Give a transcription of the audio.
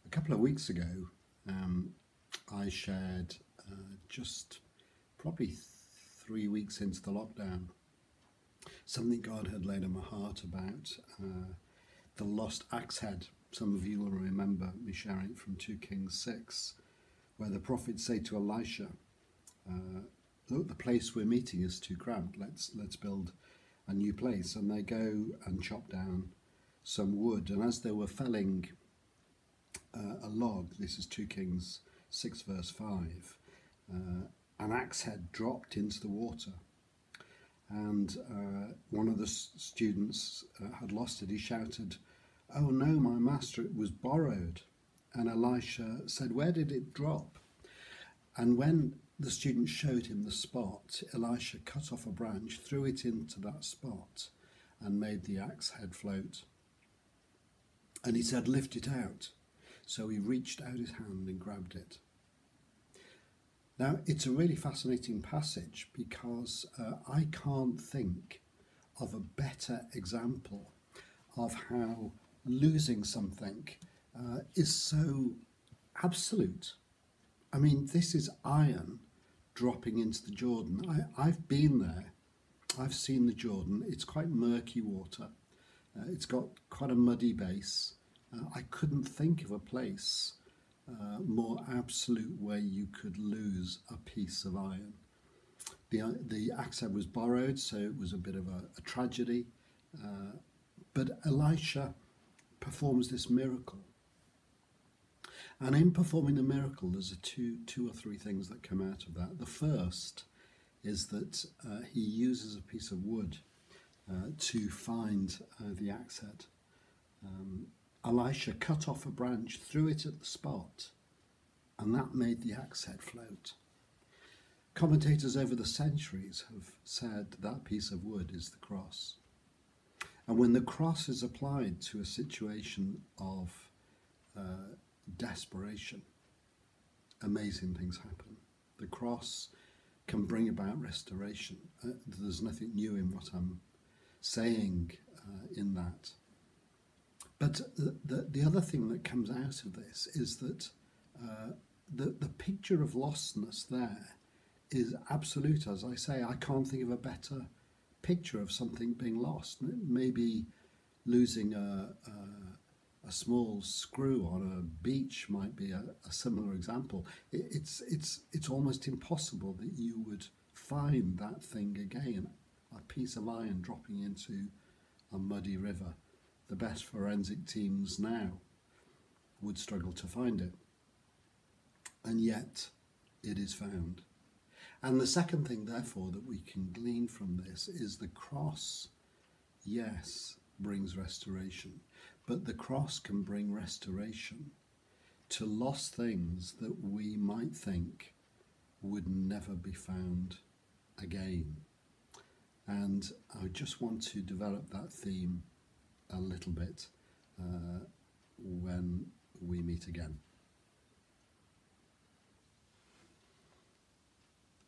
A couple of weeks ago, I shared just probably 3 weeks into the lockdown, something God had laid on my heart about the lost axe head. Some of you will remember me sharing from 2 Kings 6, where the prophets say to Elisha, look, the place we're meeting is too cramped, let's build a new place. And they go and chop down some wood, and as they were felling a log, this is 2 Kings 6 verse 5, an axe head dropped into the water, and one of the students had lost it. He shouted, "Oh no, my master, it was borrowed." And Elisha said, "Where did it drop?" And when the student showed him the spot, Elisha cut off a branch, threw it into that spot, and made the axe head float. And he said, "Lift it out." So he reached out his hand and grabbed it. Now, it's a really fascinating passage because I can't think of a better example of how losing something is so absolute. I mean, this is iron dropping into the Jordan. I've been there. I've seen the Jordan. It's quite murky water. It's got quite a muddy base. I couldn't think of a place more absolute where you could lose a piece of iron. The axe head was borrowed, so it was a bit of a tragedy. But Elisha performs this miracle. And in performing the miracle, there's two or three things that come out of that. The first is that he uses a piece of wood to find the axe head. Elisha cut off a branch, threw it at the spot, and that made the axe head float. Commentators over the centuries have said that piece of wood is the cross. And when the cross is applied to a situation of desperation, amazing things happen. The cross can bring about restoration. There's nothing new in what I'm saying in that. But the other thing that comes out of this is that the picture of lostness there is absolute. As I say, I can't think of a better picture of something being lost. Maybe losing a small screw on a beach might be a similar example. It's almost impossible that you would find that thing again, a piece of iron dropping into a muddy river. The best forensic teams now would struggle to find it. And yet it is found. And the second thing, therefore, that we can glean from this is the cross, yes, brings restoration, but the cross can bring restoration to lost things that we might think would never be found again. And I just want to develop that theme a little bit when we meet again.